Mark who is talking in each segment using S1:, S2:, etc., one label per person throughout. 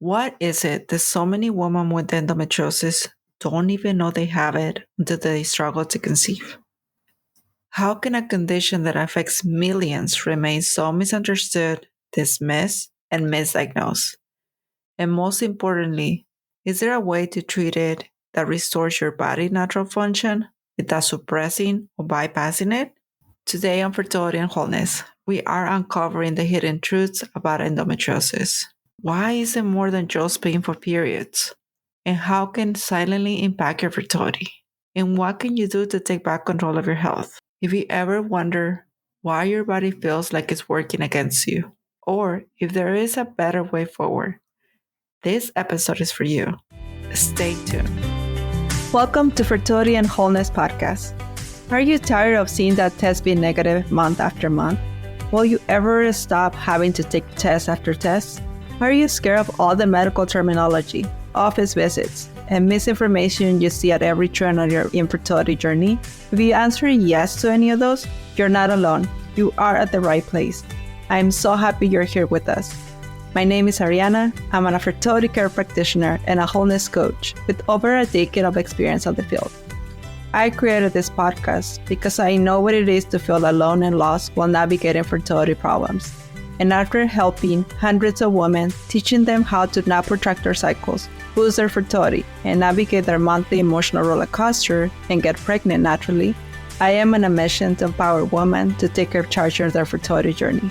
S1: What is it that so many women with endometriosis don't even know they have it until they struggle to conceive? How can a condition that affects millions remain so misunderstood, dismissed, and misdiagnosed? And most importantly, is there a way to treat it that restores your body's natural function without suppressing or bypassing it? Today on Fertility and Wholeness, we are uncovering the hidden truths about endometriosis. Why is it more than just painful periods? And how can it silently impact your fertility? And what can you do to take back control of your health? If you ever wonder why your body feels like it's working against you, or if there is a better way forward, this episode is for you. Stay tuned.
S2: Welcome to Fertility and Wholeness podcast. Are you tired of seeing that test be negative month after month? Will you ever stop having to take test after test? Are you scared of all the medical terminology, office visits, and misinformation you see at every turn on your infertility journey? If you answer yes to any of those, you're not alone. You are at the right place. I'm so happy you're here with us. My name is Ariana. I'm a fertility care practitioner and a wholeness coach with over a decade of experience on the field. I created this podcast because I know what it is to feel alone and lost while navigating fertility problems. And after helping hundreds of women, teaching them how to not protract their cycles, boost their fertility, and navigate their monthly emotional roller coaster and get pregnant naturally, I am on a mission to empower women to take charge of their fertility journey.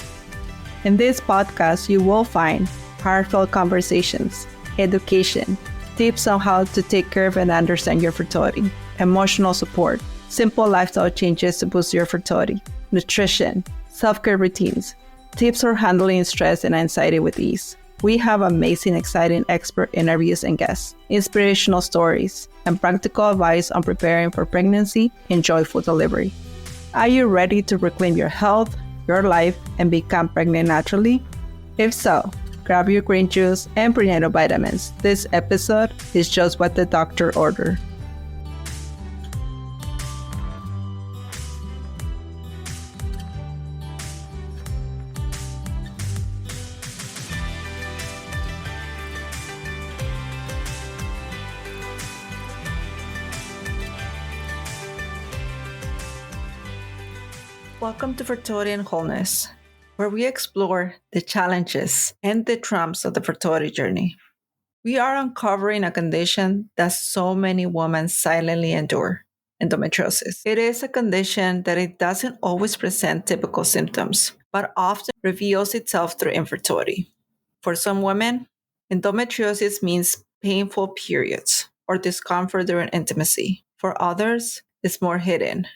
S2: In this podcast, you will find heartfelt conversations, education, tips on how to take care of and understand your fertility, emotional support, simple lifestyle changes to boost your fertility, nutrition, self-care routines, tips for handling stress and anxiety with ease. We have amazing, exciting expert interviews and guests, inspirational stories, and practical advice on preparing for pregnancy and joyful delivery. Are you ready to reclaim your health, your life, and become pregnant naturally? If so, grab your green juice and prenatal vitamins. This episode is just what the doctor ordered.
S1: Welcome to Fertility and Wholeness, where we explore the challenges and the triumphs of the fertility journey. We are uncovering a condition that so many women silently endure, endometriosis. It is a condition that it doesn't always present typical symptoms, but often reveals itself through infertility. For some women, endometriosis means painful periods or discomfort during intimacy. For others, it's more hidden.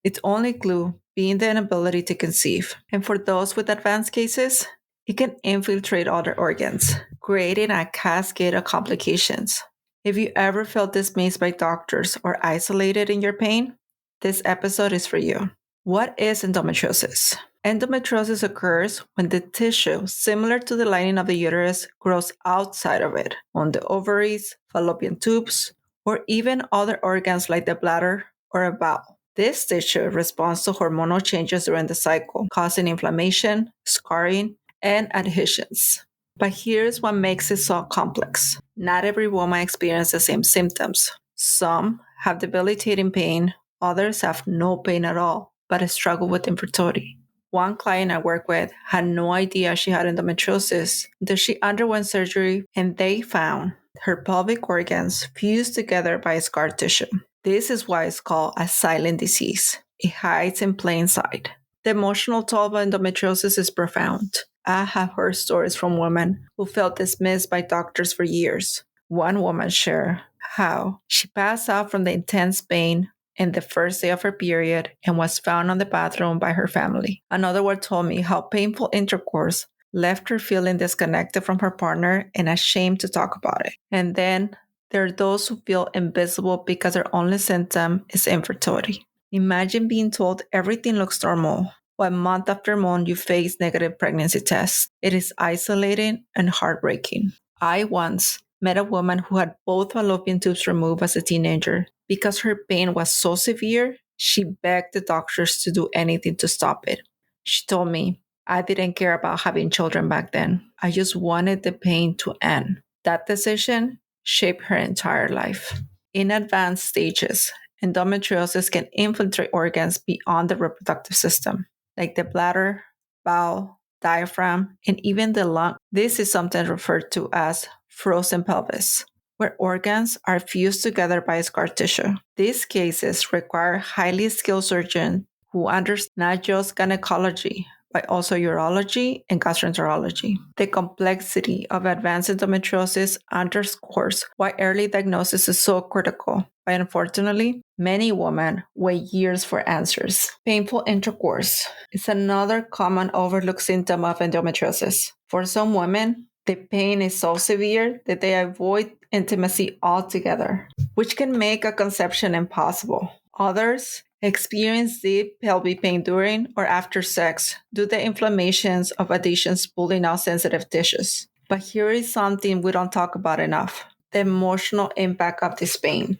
S1: Its only clue being the inability to conceive. And for those with advanced cases, it can infiltrate other organs, creating a cascade of complications. If you ever felt dismissed by doctors or isolated in your pain, this episode is for you. What is endometriosis? Endometriosis occurs when the tissue, similar to the lining of the uterus, grows outside of it, on the ovaries, fallopian tubes, or even other organs like the bladder or a bowel. This tissue responds to hormonal changes during the cycle, causing inflammation, scarring, and adhesions. But here's what makes it so complex. Not every woman experiences the same symptoms. Some have debilitating pain, others have no pain at all, but struggle with infertility. One client I work with had no idea she had endometriosis until she underwent surgery and they found her pelvic organs fused together by scar tissue. This is why it's called a silent disease. It hides in plain sight. The emotional toll of endometriosis is profound. I have heard stories from women who felt dismissed by doctors for years. One woman shared how she passed out from the intense pain in the first day of her period and was found on the bathroom by her family. Another one told me how painful intercourse left her feeling disconnected from her partner and ashamed to talk about it. And then there are those who feel invisible because their only symptom is infertility. Imagine being told everything looks normal, while month after month you face negative pregnancy tests. It is isolating and heartbreaking. I once met a woman who had both fallopian tubes removed as a teenager. Because her pain was so severe, she begged the doctors to do anything to stop it. She told me, I didn't care about having children back then. I just wanted the pain to end. That decision shaped her entire life. In advanced stages, endometriosis can infiltrate organs beyond the reproductive system, like the bladder, bowel, diaphragm, and even the lung. This is sometimes referred to as frozen pelvis, where organs are fused together by scar tissue. These cases require highly skilled surgeons who understand not just gynecology, but also urology and gastroenterology. The complexity of advanced endometriosis underscores why early diagnosis is so critical. But unfortunately, many women wait years for answers. Painful intercourse is another common overlooked symptom of endometriosis. For some women, the pain is so severe that they avoid intimacy altogether, which can make a conception impossible. Others experience deep pelvic pain during or after sex due to inflammations of adhesions pulling out sensitive tissues. But here is something we don't talk about enough: the emotional impact of this pain.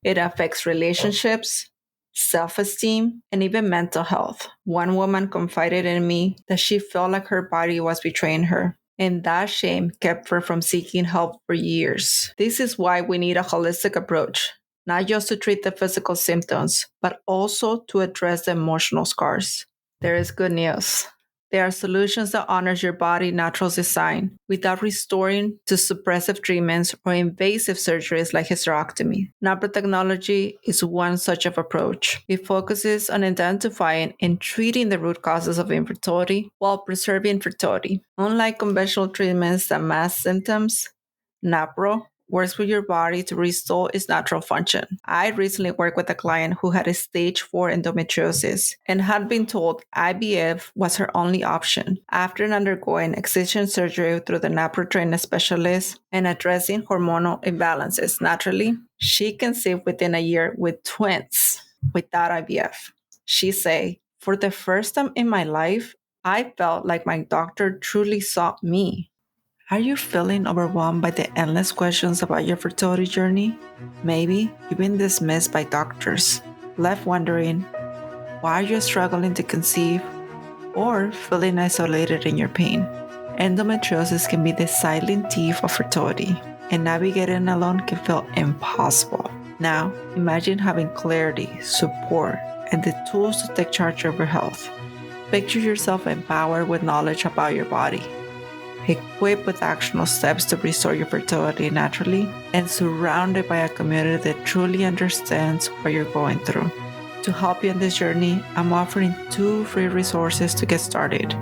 S1: It affects relationships, self-esteem, and even mental health. One woman confided in me that she felt like her body was betraying her, and that shame kept her from seeking help for years. This is why we need a holistic approach, not just to treat the physical symptoms, but also to address the emotional scars. There is good news. There are solutions that honor your body's natural design without restoring to suppressive treatments or invasive surgeries like hysterectomy. NaProTECHNOLOGY is one such of approach. It focuses on identifying and treating the root causes of infertility while preserving fertility. Unlike conventional treatments that mask symptoms, NaPro works with your body to restore its natural function. I recently worked with a client who had a stage 4 endometriosis and had been told IVF was her only option. After undergoing excision surgery through the NaPro-trained specialist and addressing hormonal imbalances naturally, she conceived within a year with twins without IVF. She said, "For the first time in my life, I felt like my doctor truly saw me." Are you feeling overwhelmed by the endless questions about your fertility journey? Maybe you've been dismissed by doctors, left wondering why you're struggling to conceive, or feeling isolated in your pain. Endometriosis can be the silent thief of fertility, and navigating alone can feel impossible. Now, imagine having clarity, support, and the tools to take charge of your health. Picture yourself empowered with knowledge about your body, equipped with actionable steps to restore your fertility naturally, and surrounded by a community that truly understands what you're going through. To help you in this journey, I'm offering 2 free resources to get started: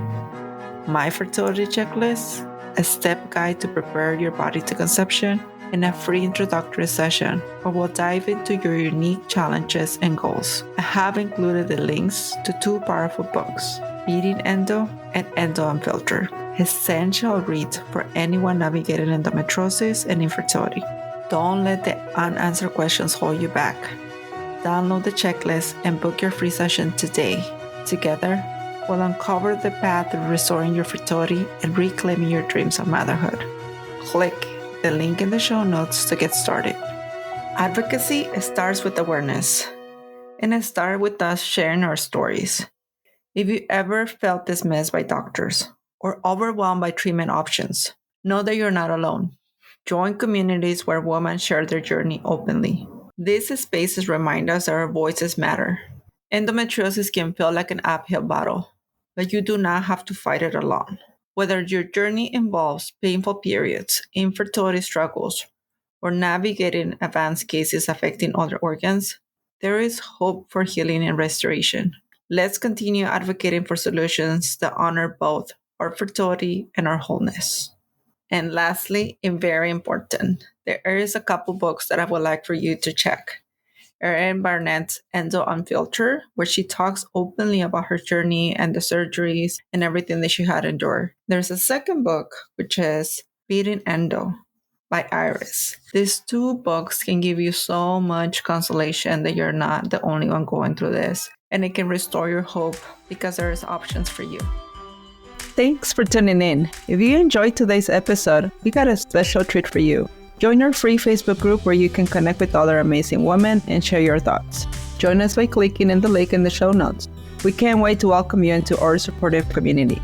S1: My Fertility Checklist, a step guide to prepare your body to conception, and a free introductory session where we'll dive into your unique challenges and goals. I have included the links to 2 powerful books, Beating Endo and Endo Unfiltered, essential reads for anyone navigating endometriosis and infertility. Don't let the unanswered questions hold you back. Download the checklist and book your free session today. Together, we'll uncover the path to restoring your fertility and reclaiming your dreams of motherhood. Click the link in the show notes to get started. Advocacy starts with awareness, and it starts with us sharing our stories. If you ever felt dismissed by doctors or overwhelmed by treatment options, know that you're not alone. Join communities where women share their journey openly. These spaces remind us that our voices matter. Endometriosis can feel like an uphill battle, but you do not have to fight it alone. Whether your journey involves painful periods, infertility struggles, or navigating advanced cases affecting other organs, there is hope for healing and restoration. Let's continue advocating for solutions that honor both our fertility and our wholeness. And lastly, and very important, there is a couple books that I would like for you to check. Erin Barnett's Endo Unfiltered, where she talks openly about her journey and the surgeries and everything that she had endured. There's a second book, which is Beating Endo by Iris. These 2 books can give you so much consolation that you're not the only one going through this, and it can restore your hope because there's options for you.
S2: Thanks for tuning in. If you enjoyed today's episode, we got a special treat for you. Join our free Facebook group where you can connect with other amazing women and share your thoughts. Join us by clicking in the link in the show notes. We can't wait to welcome you into our supportive community.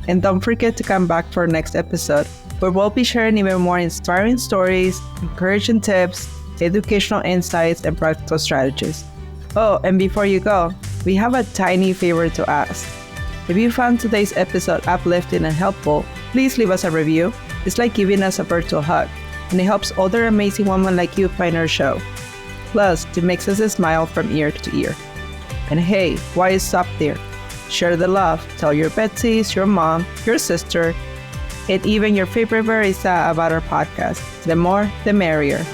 S2: And don't forget to come back for our next episode where we'll be sharing even more inspiring stories, encouraging tips, educational insights, and practical strategies. Oh, and before you go, we have a tiny favor to ask. If you found today's episode uplifting and helpful, please leave us a review. It's like giving us a virtual hug, and it helps other amazing women like you find our show. Plus, it makes us smile from ear to ear. And hey, why stop there? Share the love. Tell your besties, your mom, your sister, and even your favorite barista about our podcast. The more, the merrier.